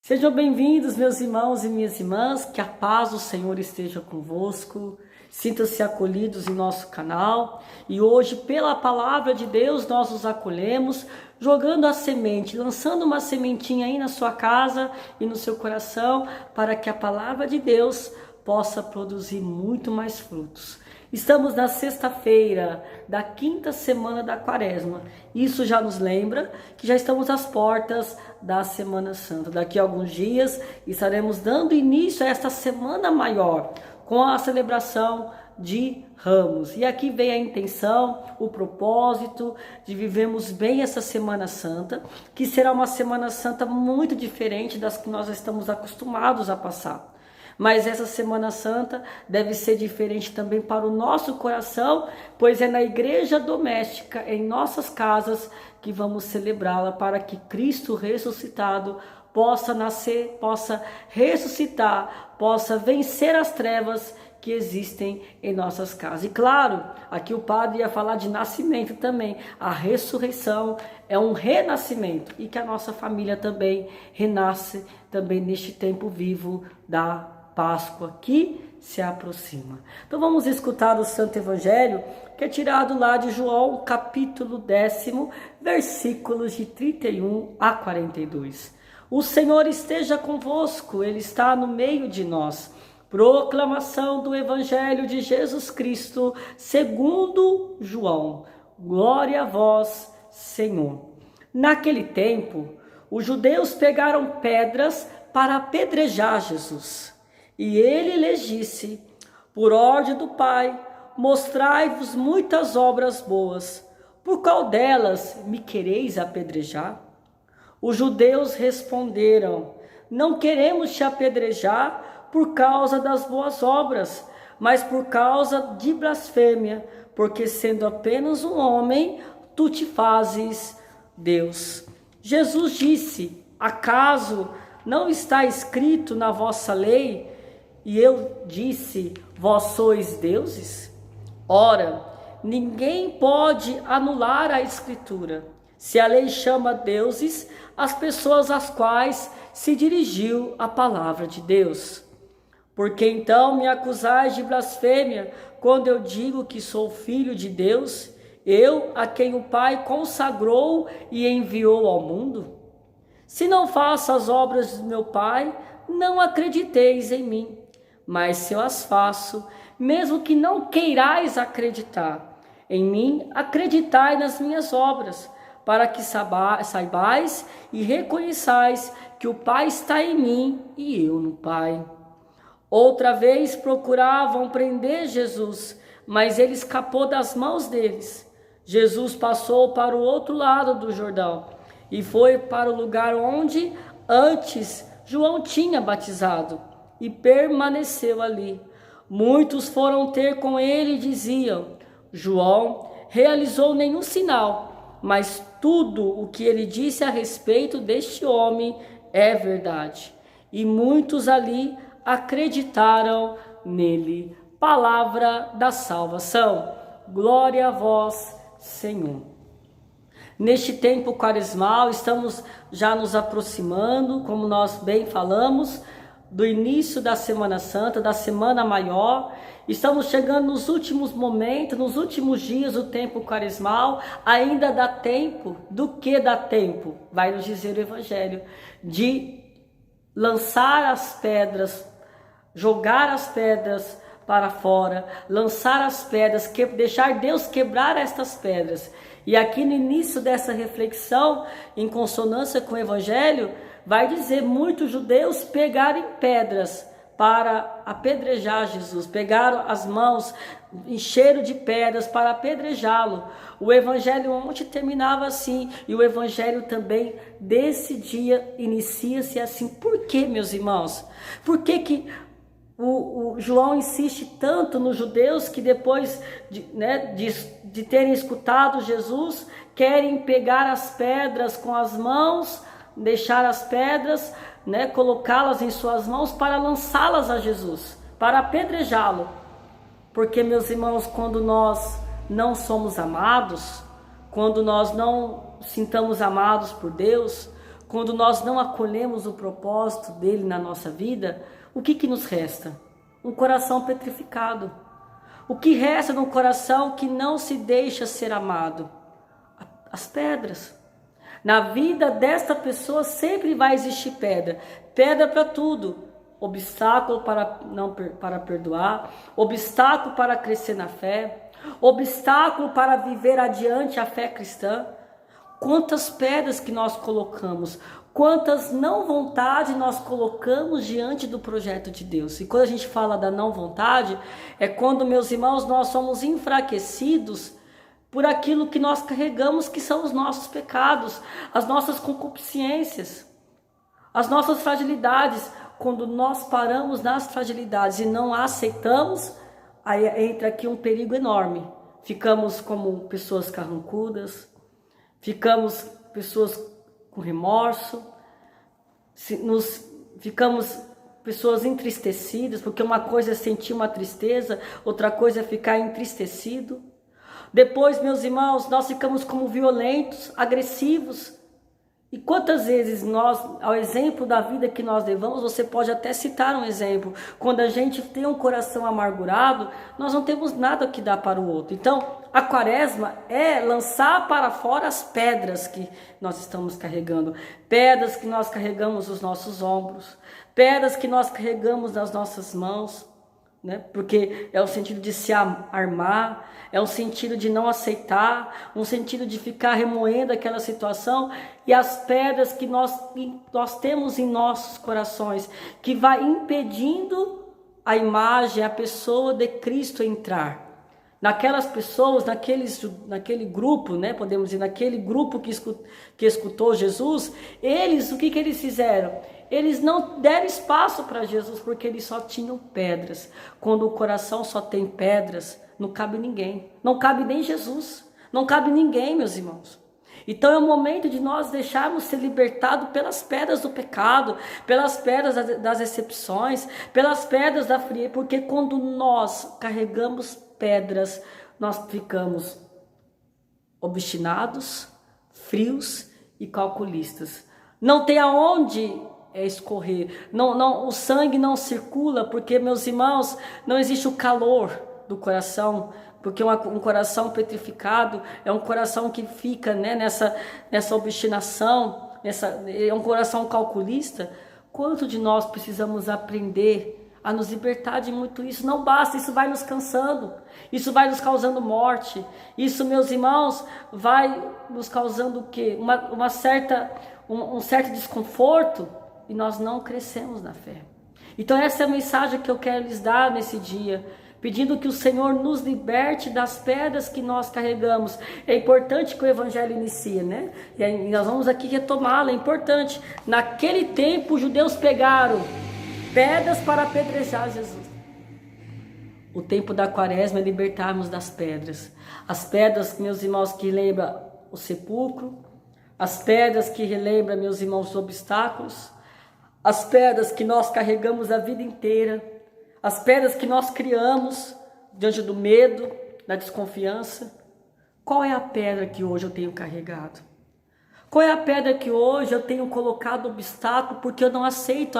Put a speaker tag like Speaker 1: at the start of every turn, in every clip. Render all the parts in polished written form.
Speaker 1: Sejam bem-vindos, meus irmãos e minhas irmãs, que a paz do Senhor esteja convosco. Sintam-se acolhidos em nosso canal e hoje, pela palavra de Deus, nós os acolhemos, jogando a semente, lançando uma sementinha aí na sua casa e no seu coração, para que a palavra de Deus possa produzir muito mais frutos. Estamos na sexta-feira da quinta semana da Quaresma. Isso já nos lembra que já estamos às portas da Semana Santa. Daqui a alguns dias estaremos dando início a esta Semana Maior com a celebração de Ramos. E aqui vem a intenção, o propósito de vivermos bem essa Semana Santa, que será uma Semana Santa muito diferente das que nós estamos acostumados a passar. Mas essa Semana Santa deve ser diferente também para o nosso coração, pois é na igreja doméstica, em nossas casas, que vamos celebrá-la, para que Cristo ressuscitado possa nascer, possa ressuscitar, possa vencer as trevas que existem em nossas casas. E claro, aqui o padre ia falar de nascimento também. A ressurreição é um renascimento e que a nossa família também renasce também neste tempo vivo da Páscoa que se aproxima. Então vamos escutar o Santo Evangelho, que é tirado lá de João, capítulo 10, versículos de 31 a 42. O Senhor esteja convosco, Ele está no meio de nós. Proclamação do Evangelho de Jesus Cristo, segundo João. Glória a vós, Senhor. Naquele tempo, os judeus pegaram pedras para apedrejar Jesus. E ele lhes disse: por ordem do Pai, mostrai-vos muitas obras boas. Por qual delas me quereis apedrejar? Os judeus responderam: não queremos te apedrejar por causa das boas obras, mas por causa de blasfêmia, porque sendo apenas um homem, tu te fazes Deus. Jesus disse: acaso não está escrito na vossa lei? E eu disse: vós sois deuses? Ora, ninguém pode anular a Escritura, se a lei chama deuses as pessoas às quais se dirigiu a palavra de Deus. Porque então me acusais de blasfêmia, quando eu digo que sou filho de Deus, eu a quem o Pai consagrou e enviou ao mundo? Se não faço as obras do meu Pai, não acrediteis em mim. Mas se eu as faço, mesmo que não queirais acreditar em mim, acreditai nas minhas obras, para que saibais e reconheçais que o Pai está em mim e eu no Pai. Outra vez procuravam prender Jesus, mas ele escapou das mãos deles. Jesus passou para o outro lado do Jordão e foi para o lugar onde antes João tinha batizado. E permaneceu ali. Muitos foram ter com ele e diziam: João realizou nenhum sinal, mas tudo o que ele disse a respeito deste homem é verdade. E muitos ali acreditaram nele. Palavra da salvação. Glória a vós, Senhor. Neste tempo quaresmal, estamos já nos aproximando, como nós bem falamos, do início da Semana Santa, da Semana Maior. Estamos chegando nos últimos momentos, nos últimos dias do tempo quaresmal. Ainda dá tempo, do que dá tempo? Vai nos dizer o Evangelho, de lançar as pedras, jogar as pedras para fora, lançar as pedras, deixar Deus quebrar estas pedras. E aqui no início dessa reflexão, em consonância com o Evangelho, vai dizer: muitos judeus pegaram pedras para apedrejar Jesus, pegaram as mãos, encheram de pedras para apedrejá-lo. O Evangelho ontem terminava assim, e o Evangelho também desse dia inicia-se assim. Por que, meus irmãos? Por que o João insiste tanto nos judeus que depois de terem escutado Jesus, querem pegar as pedras com as mãos, deixar as pedras, colocá-las em suas mãos para lançá-las a Jesus, para apedrejá-lo? Porque, meus irmãos, quando nós não somos amados, quando nós não sintamos amados por Deus, quando nós não acolhemos o propósito dele na nossa vida, o que nos resta? Um coração petrificado. O que resta num coração que não se deixa ser amado? As pedras. Na vida desta pessoa sempre vai existir pedra. Pedra para tudo. Obstáculo para perdoar, obstáculo para crescer na fé, obstáculo para viver adiante a fé cristã. Quantas pedras que nós colocamos, quantas não vontade nós colocamos diante do projeto de Deus. E quando a gente fala da não vontade, é quando, meus irmãos, nós somos enfraquecidos por aquilo que nós carregamos, que são os nossos pecados, as nossas concupiscências, as nossas fragilidades. Quando nós paramos nas fragilidades e não a aceitamos, aí entra aqui um perigo enorme. Ficamos como pessoas carrancudas, ficamos pessoas com remorso, ficamos pessoas entristecidas, porque uma coisa é sentir uma tristeza, outra coisa é ficar entristecido. Depois, meus irmãos, nós ficamos como violentos, agressivos. E quantas vezes nós, ao exemplo da vida que nós levamos, você pode até citar um exemplo. Quando a gente tem um coração amargurado, nós não temos nada que dar para o outro. Então, a quaresma é lançar para fora as pedras que nós estamos carregando. Pedras que nós carregamos nos nossos ombros. Pedras que nós carregamos nas nossas mãos. Né? Porque é o sentido de se armar, é o sentido de não aceitar, um sentido de ficar remoendo aquela situação, e as pedras que nós temos em nossos corações, que vai impedindo a imagem, a pessoa de Cristo entrar. Naquelas pessoas, naquele grupo, né, podemos dizer, naquele grupo que escutou Jesus, o que eles fizeram? Eles não deram espaço para Jesus, porque eles só tinham pedras. Quando o coração só tem pedras, não cabe ninguém. Não cabe nem Jesus. Não cabe ninguém, meus irmãos. Então é o momento de nós deixarmos ser libertados pelas pedras do pecado, pelas pedras das decepções, pelas pedras da frieza, porque quando nós carregamos pedras, nós ficamos obstinados, frios e calculistas. Não tem aonde escorrer, o sangue não circula, porque, meus irmãos, não existe o calor do coração, porque um coração petrificado é um coração que fica, né, nessa obstinação, é um coração calculista. Quanto de nós precisamos aprender a nos libertar de muito isso? Não basta, isso vai nos cansando, isso vai nos causando morte, isso, meus irmãos, vai nos causando o quê? Um certo desconforto, e nós não crescemos na fé. Então essa é a mensagem que eu quero lhes dar nesse dia, pedindo que o Senhor nos liberte das pedras que nós carregamos. É importante que o evangelho inicie, né? E aí nós vamos aqui retomá-lo, é importante. Naquele tempo os judeus pegaram pedras para apedrejar Jesus. O tempo da quaresma é libertarmos das pedras. As pedras, meus irmãos, que lembram o sepulcro, as pedras que relembram, meus irmãos, os obstáculos, as pedras que nós carregamos a vida inteira, as pedras que nós criamos diante do medo, da desconfiança. Qual é a pedra que hoje eu tenho carregado? Qual é a pedra que hoje eu tenho colocado obstáculo porque eu não aceito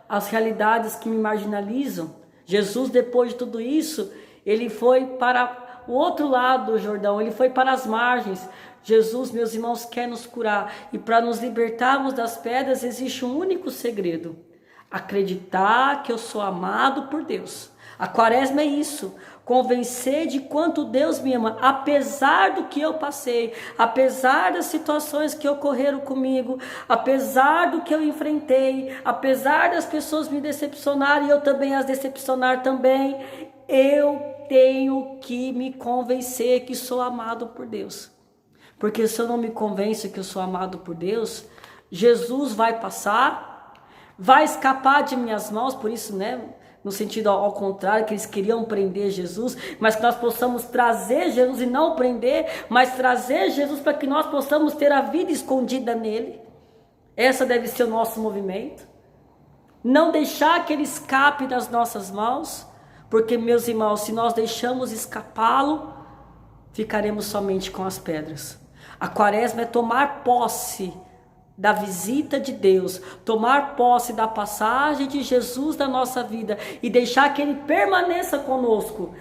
Speaker 1: as realidades que me marginalizam? Jesus, depois de tudo isso, ele foi para o outro lado do Jordão, ele foi para as margens. Jesus, meus irmãos, quer nos curar, e para nos libertarmos das pedras existe um único segredo: acreditar que eu sou amado por Deus. A quaresma é isso, convencer de quanto Deus me ama, apesar do que eu passei, apesar das situações que ocorreram comigo, apesar do que eu enfrentei, apesar das pessoas me decepcionarem e eu também as decepcionar também, eu tenho que me convencer que sou amado por Deus. Porque se eu não me convenço que eu sou amado por Deus, Jesus vai passar, vai escapar de minhas mãos. Por isso, né, no sentido ao contrário, que eles queriam prender Jesus, mas que nós possamos trazer Jesus e não prender, mas trazer Jesus para que nós possamos ter a vida escondida nele. Essa deve ser o nosso movimento. Não deixar que ele escape das nossas mãos, porque, meus irmãos, se nós deixamos escapá-lo, ficaremos somente com as pedras. A quaresma é tomar posse da visita de Deus, tomar posse da passagem de Jesus na nossa vida e deixar que Ele permaneça conosco,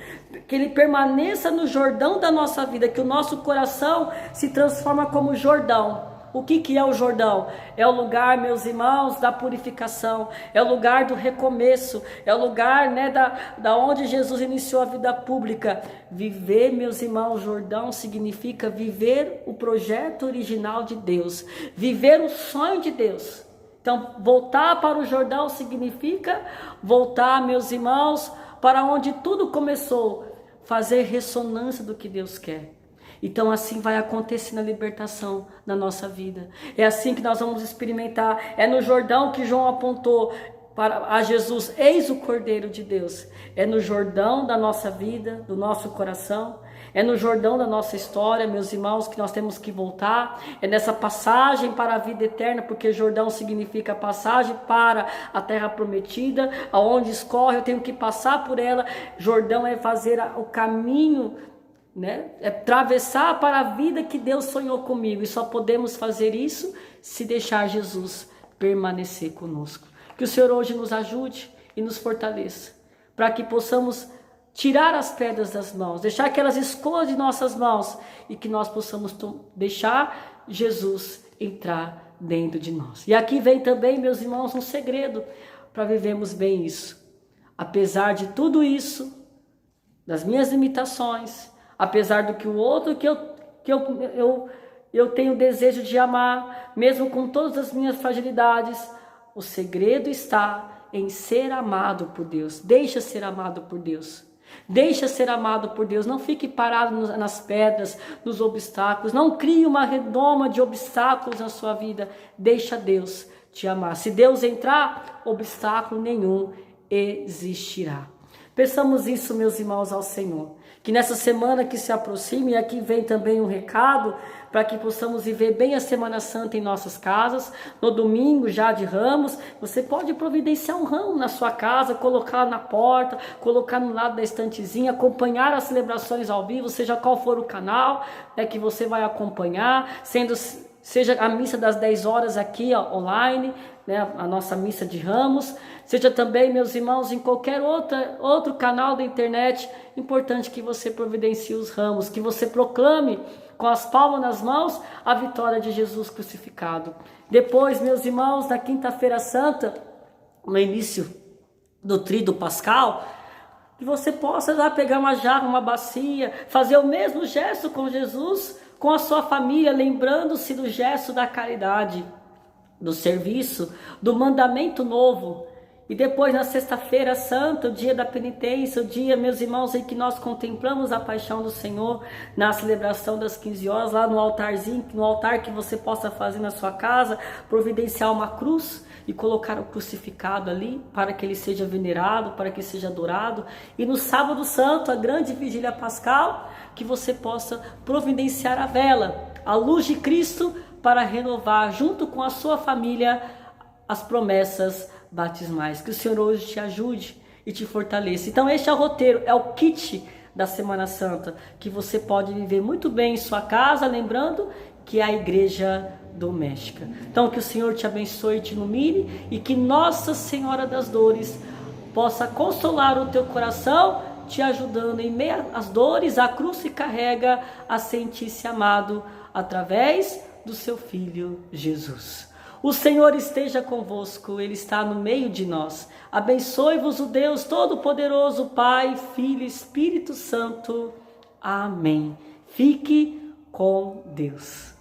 Speaker 1: que Ele permaneça no Jordão da nossa vida, que o nosso coração se transforma como Jordão. O que é o Jordão? É o lugar, meus irmãos, da purificação, é o lugar do recomeço, é o lugar, da onde Jesus iniciou a vida pública. Viver, meus irmãos, Jordão significa viver o projeto original de Deus, viver o sonho de Deus. Então, voltar para o Jordão significa voltar, meus irmãos, para onde tudo começou, fazer ressonância do que Deus quer. Então assim vai acontecer na libertação na nossa vida. É assim que nós vamos experimentar. É no Jordão que João apontou a Jesus, eis o Cordeiro de Deus. É no Jordão da nossa vida, do nosso coração. É no Jordão da nossa história, meus irmãos, que nós temos que voltar. É nessa passagem para a vida eterna, porque Jordão significa passagem para a terra prometida, aonde escorre, eu tenho que passar por ela. Jordão é fazer o caminho, é atravessar para a vida que Deus sonhou comigo, e só podemos fazer isso se deixar Jesus permanecer conosco. Que o Senhor hoje nos ajude e nos fortaleça, para que possamos tirar as pedras das mãos, deixar que elas escorram de nossas mãos, e que nós possamos deixar Jesus entrar dentro de nós. E aqui vem também, meus irmãos, um segredo para vivermos bem isso. Apesar de tudo isso, das minhas limitações, apesar do que o outro que eu tenho desejo de amar, mesmo com todas as minhas fragilidades, o segredo está em ser amado por Deus. Deixa ser amado por Deus. Deixa ser amado por Deus. Não fique parado nas pedras, nos obstáculos. Não crie uma redoma de obstáculos na sua vida. Deixa Deus te amar. Se Deus entrar, obstáculo nenhum existirá. Peçamos isso, meus irmãos, ao Senhor. Que nessa semana que se aproxima, e aqui vem também um recado, para que possamos viver bem a Semana Santa em nossas casas. No domingo, já de Ramos, você pode providenciar um ramo na sua casa, colocar na porta, colocar no lado da estantezinha, acompanhar as celebrações ao vivo, seja qual for o canal que você vai acompanhar, seja a missa das 10 horas aqui online, a nossa missa de Ramos, seja também, meus irmãos, em qualquer outro canal da internet. Importante que você providencie os ramos, que você proclame com as palmas nas mãos a vitória de Jesus crucificado. Depois, meus irmãos, na quinta-feira santa, no início do tríduo pascal, que você possa lá pegar uma jarra, uma bacia, fazer o mesmo gesto com Jesus, com a sua família, lembrando-se do gesto da caridade, do serviço, do mandamento novo. E depois, na sexta-feira santa, o dia da penitência, o dia, meus irmãos, em que nós contemplamos a paixão do Senhor, na celebração das 15 horas, lá no altarzinho, no altar que você possa fazer na sua casa, providenciar uma cruz e colocar o crucificado ali, para que ele seja venerado, para que seja adorado. E no sábado santo, a grande vigília pascal, que você possa providenciar a vela, a luz de Cristo, para renovar, junto com a sua família, as promessas batismais. Que o Senhor hoje te ajude e te fortaleça. Então este é o roteiro, é o kit da Semana Santa, que você pode viver muito bem em sua casa, lembrando que é a igreja doméstica. Então que o Senhor te abençoe e te ilumine, e que Nossa Senhora das Dores possa consolar o teu coração, te ajudando em meio às dores. A cruz se carrega a sentir-se amado através do seu Filho Jesus. O Senhor esteja convosco, Ele está no meio de nós. Abençoe-vos o Deus Todo-Poderoso, Pai, Filho e Espírito Santo. Amém. Fique com Deus.